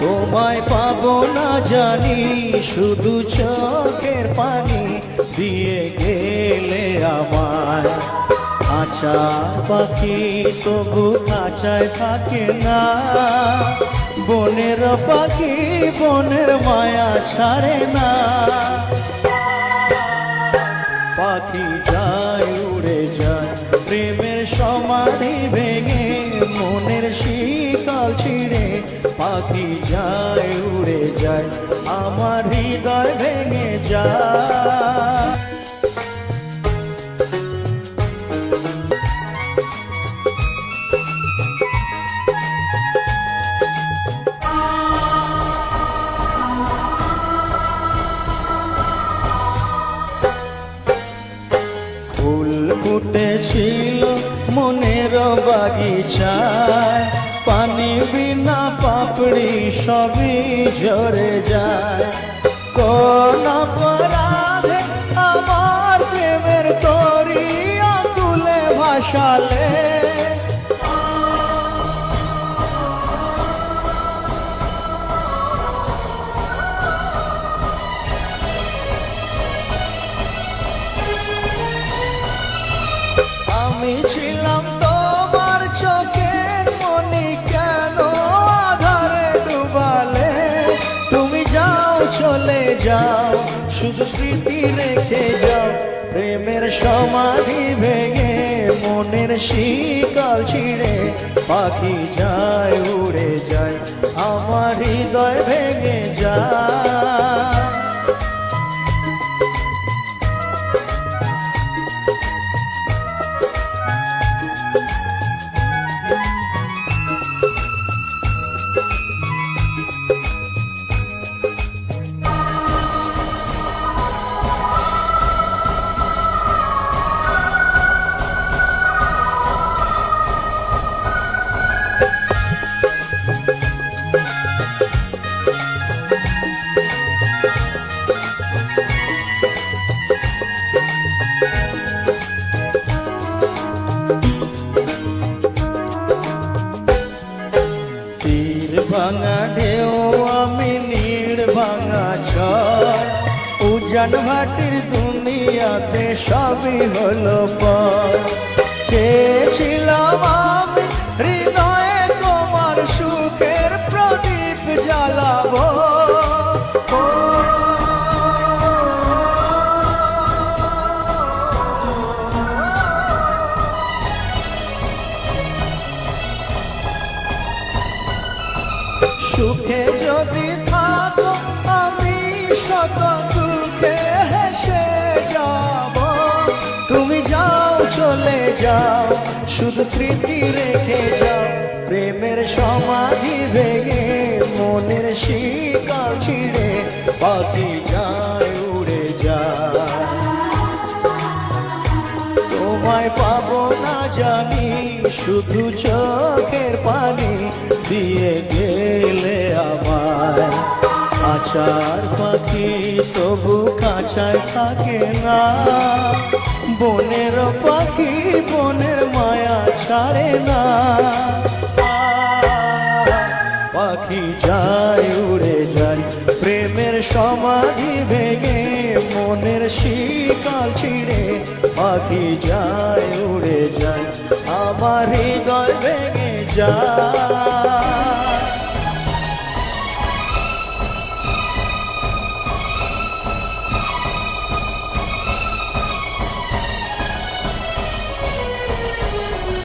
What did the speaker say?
তোমায় পাবো না জানি, শুধু চোখের পানি দিয়ে গেলে আমায়। খাঁচা পাখি তবু খাঁচায় থাকে না, বনের পাখি বনের মায়া ছাড়ে না। পাখি যায় উড়ে যায় প্রেমের সমাধি ভেঙে, মনের শিকল ছিঁড়ে পাখি যায় উড়ে যায়, আমার হৃদয় ভেঙে যায়। ফুল ফুটেছিল মনের বাগিচায়, পানি বিনা পাপড়ি সবই ঝরে যায়। কোন অপরাধে আমার প্রেমের তরি আকুলে ভাসালে, আমি ছিলাম তোমার চোখের মনি, কেন আধারে ডুবালে? তুমি যাও চলে যাও, শুধু স্মৃতি রেখে যাও, প্রেমের সমাধি ভেঙে মনের শিকল ছিঁড়ে পাখি যায় উড়ে যায়, আমার হৃদয় ভেঙে যায়। ভাঙা ঢেউ আমি নীড় ভাঙা ঝড়, উজান ভাটির দুনিয়াতে সবই হলো পর। চেয়েছিলাম আমি হৃদয়ে তোমার সুখের প্রদীপ জ্বালাবো, সুখে যদি থাকো আমি শত দুঃখে হেসে যাব। তুমি যাও চলে যাও, শুধু স্মৃতি রেখে যাও, প্রেমের সমাধি ভেঙে মনের শিকল ছিঁড়ে পাখি যায় উড়ে যায়। তোমায় পাবো না জানি, শুধু চোখের পানি দিয়ে গেলে আমায়। খাঁচার পাখি তবু খাঁচায় থাকে না, বনের পাখি বনের মায়া ছাড়ে না। পাখি যায় উড়ে যায় প্রেমের সমাধি ভেঙে, মনের শিকল ছিঁড়ে পাখি যায় উড়ে যায়, আমার হৃদয় ভেঙে যায়।